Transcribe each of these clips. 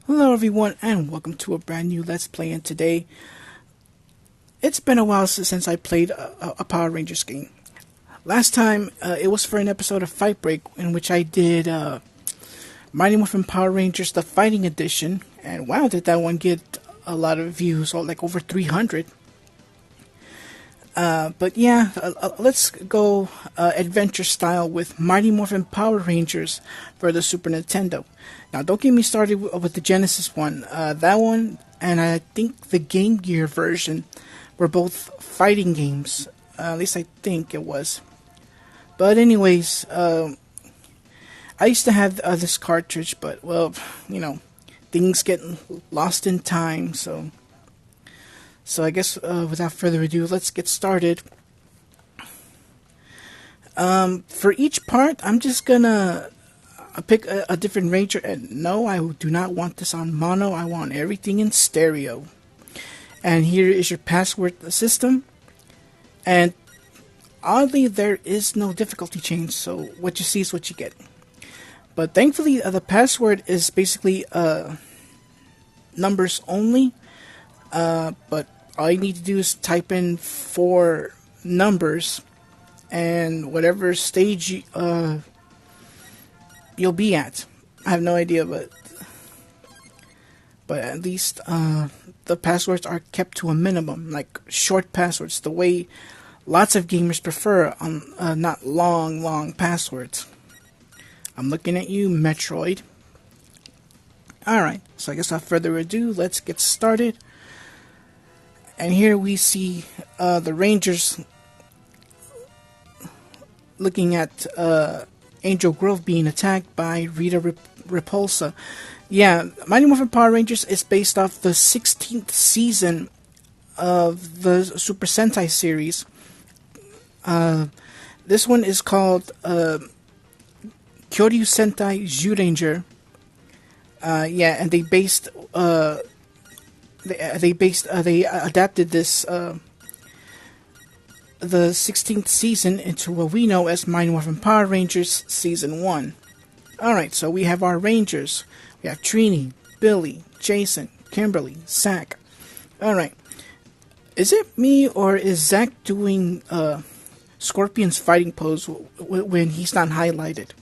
Hello everyone and welcome to a brand new Let's Play, and today it's been a while since I played a Power Rangers game. Last time it was for an episode of Fight Break in which I did Mighty Morphin Power Rangers the Fighting Edition, and wow, did that one get a lot of views, like over 300. But yeah, let's go adventure style with Mighty Morphin Power Rangers for the Super Nintendo. Now, don't get me started with the Genesis one. That one, and I think the Game Gear version, were both fighting games. At least I think it was. But anyways, I used to have this cartridge, but, well, things get lost in time, so I guess without further ado, let's get started. For each part, I'm just gonna pick a different ranger, and no, I do not want this on mono. I want everything in stereo. And here is your password system. And oddly, there is no difficulty change, so what you see is what you get. But thankfully, the password is basically numbers only. But all you need to do is type in 4 numbers, and whatever stage you'll be at. I have no idea, but at least the passwords are kept to a minimum, like short passwords, the way lots of gamers prefer, on not long passwords. I'm looking at you, Metroid. Alright, so I guess without further ado, let's get started. And here we see the Rangers looking at Angel Grove being attacked by Rita Repulsa. Yeah, Mighty Morphin Power Rangers is based off the 16th season of the Super Sentai series. This one is called Kyoryu Sentai Zyuranger. Yeah, and they adapted this the 16th season into what we know as Mighty Morphin Power Rangers Season 1. Alright, so we have our Rangers. We have Trini, Billy, Jason, Kimberly, Zack. Alright. Is it me, or is Zack doing Scorpion's fighting pose when he's not highlighted?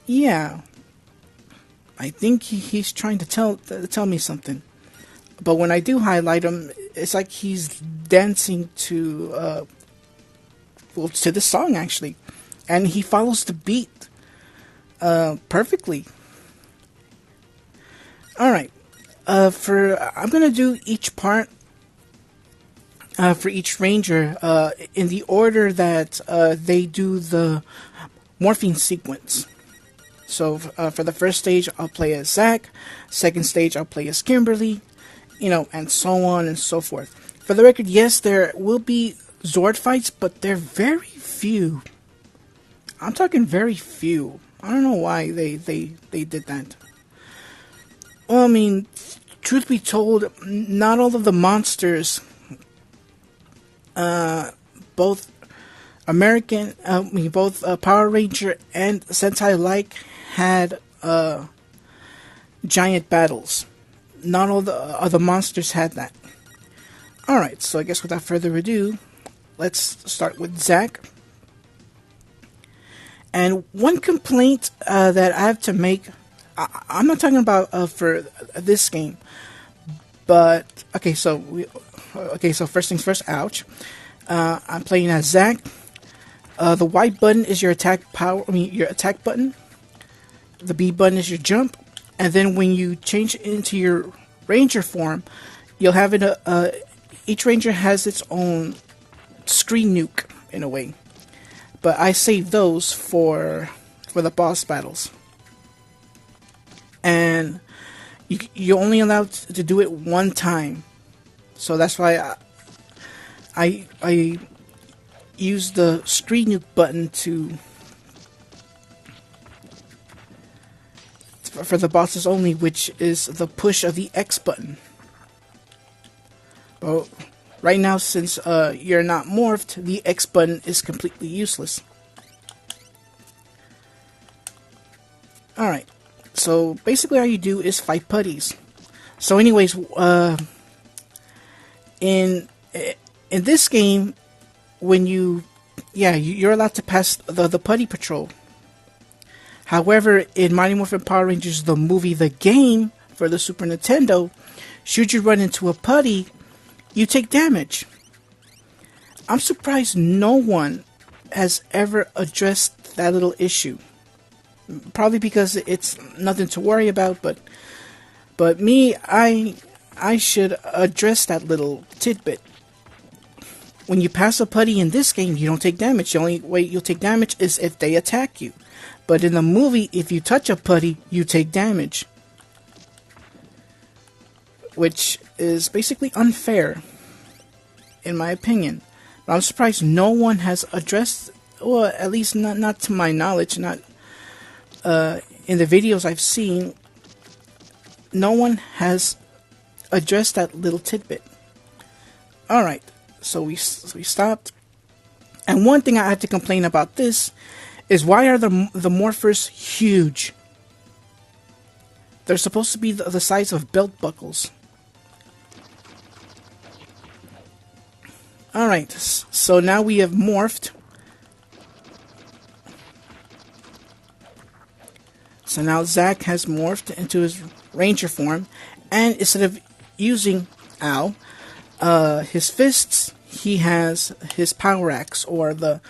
Yeah. I think he's trying to tell me something. But when I do highlight him, it's like he's dancing to the song, actually. And he follows the beat perfectly. Alright. I'm going to do each part for each ranger in the order that they do the morphine sequence. So for the first stage, I'll play as Zack. Second stage, I'll play as Kimberly. And so on and so forth. For the record, yes, there will be Zord fights, but they're very few. I'm talking very few. I don't know why they did that. Well, I mean, truth be told, not all of the monsters, both Power Ranger and Sentai like, had giant battles. Not all the other monsters had that. Alright, so I guess without further ado, let's start with Zack. And one complaint that I have to make, I'm not talking about for this game, but so first things first. Ouch! I'm playing as Zack. The Y button is your attack button. The B button is your jump. And then when you change into your Ranger form, you'll have it. Each Ranger has its own screen nuke in a way, but I save those for the boss battles. And you're only allowed to do it one time, so that's why I use the screen nuke button for the bosses only, which is the push of the X button. But right now, since you're not morphed, the X button is completely useless. Alright, So basically all you do is fight putties. So anyways, in this game, when you're allowed to pass the putty patrol. However, in Mighty Morphin Power Rangers, the movie, the game for the Super Nintendo, should you run into a putty, you take damage. I'm surprised no one has ever addressed that little issue. Probably because it's nothing to worry about, but me, I should address that little tidbit. When you pass a putty in this game, you don't take damage. The only way you'll take damage is if they attack you. But in the movie, if you touch a putty, you take damage. Which is basically unfair, in my opinion. But I'm surprised no one has addressed, or at least not to my knowledge, not in the videos I've seen, no one has addressed that little tidbit. Alright, so we stopped. And one thing I had to complain about this is, why are the morphers huge? They're supposed to be the size of belt buckles. Alright, so now we have morphed. So now Zack has morphed into his ranger form, and instead of using his fists, he has his power axe, or the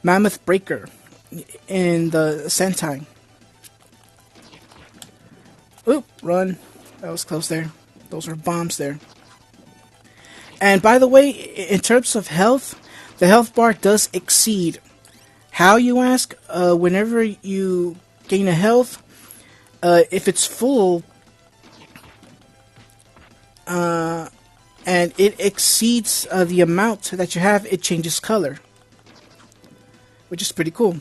Mammoth Breaker in the Sentai. Oop, run. That was close there. Those are bombs there. And by the way, in terms of health, the health bar does exceed. How, you ask? Whenever you gain a health, if it's full, and it exceeds the amount that you have, it changes color, which is pretty cool.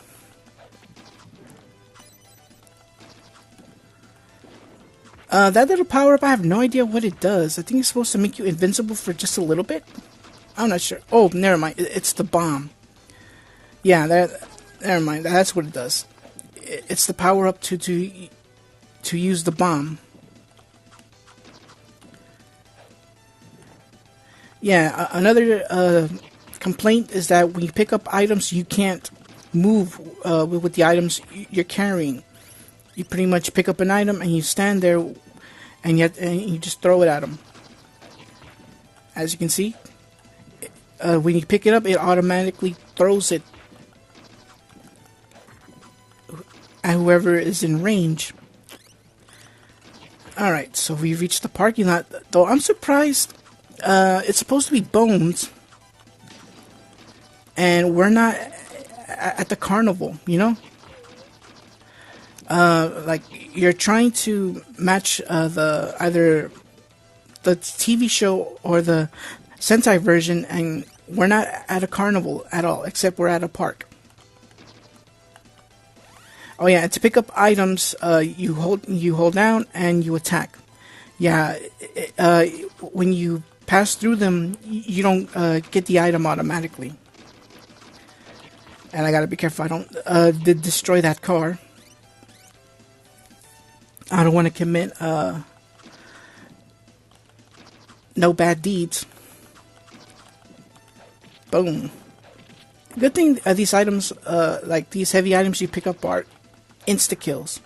That little power-up, I have no idea what it does. I think it's supposed to make you invincible for just a little bit. I'm not sure. Oh, never mind. It's the bomb. Yeah, never mind. That's what it does. It's the power-up to use the bomb. Yeah, another complaint is that when you pick up items, you can't move with the items you're carrying. You pretty much pick up an item and you stand there, and you just throw it at them. As you can see, when you pick it up, it automatically throws it at whoever is in range. Alright, so we reached the parking lot. Though I'm surprised, it's supposed to be Bones, and we're not at the carnival, you know? Like, you're trying to match either the TV show or the Sentai version, and we're not at a carnival at all, except we're at a park. Oh yeah, and to pick up items, you hold down and you attack. Yeah, when you pass through them, you don't get the item automatically. And I gotta be careful I don't destroy that car. I don't want to commit no bad deeds. Boom. Good thing these items, like these heavy items you pick up, are insta-kills.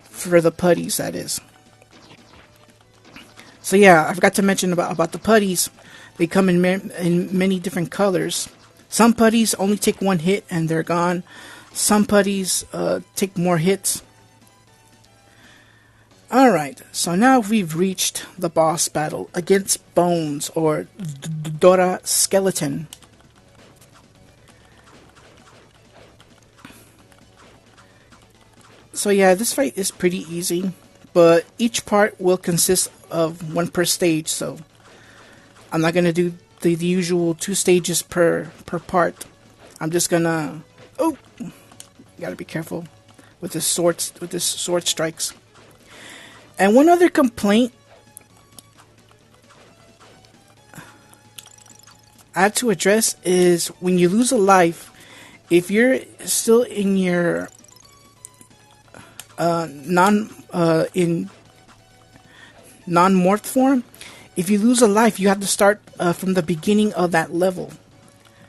For the putties, that is. So yeah, I forgot to mention about the putties. They come in many different colors. Some putties only take one hit and they're gone. Some putties take more hits. Alright, so now we've reached the boss battle against Bones, or Dora Skeleton. So yeah, this fight is pretty easy, but each part will consist of one per stage, so I'm not going to do the usual 2 stages per part. I'm just gonna... Oh! Gotta be careful with this sword strikes. And one other complaint I have to address is when you lose a life, if you're still in your non-morph form, if you lose a life, you have to start from the beginning of that level.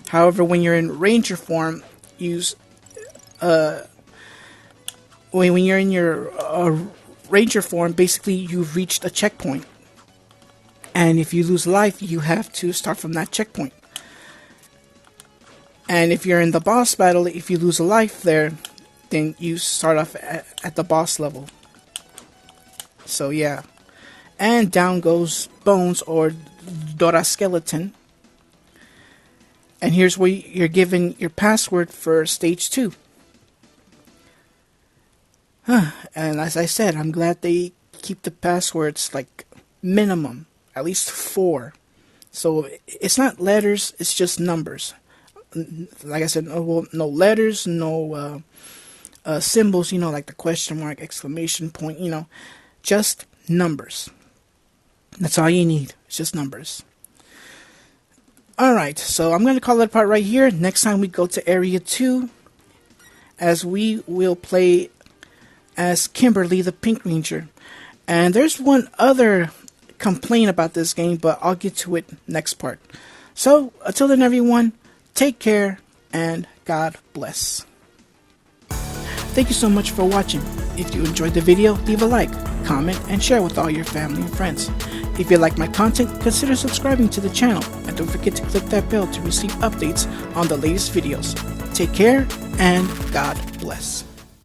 However, when you're in ranger form, when you're in your ranger form, basically you've reached a checkpoint. And if you lose life, you have to start from that checkpoint. And if you're in the boss battle, if you lose a life there, then you start off at the boss level. So yeah. And down goes Bones, or Dora Skeleton. And here's where you're given your password for stage 2. And as I said, I'm glad they keep the passwords like minimum, at least 4. So it's not letters, it's just numbers. Like I said, no letters, no symbols, like the question mark, exclamation point, just numbers. That's all you need. It's just numbers. Alright, so I'm going to call it part right here. Next time we go to Area 2, as we will play as Kimberly the Pink Ranger. And there's one other complaint about this game, but I'll get to it next part. So, until then everyone, take care and God bless. Thank you so much for watching. If you enjoyed the video, leave a like, comment, and share with all your family and friends. If you like my content, consider subscribing to the channel, and don't forget to click that bell to receive updates on the latest videos. Take care, and God bless.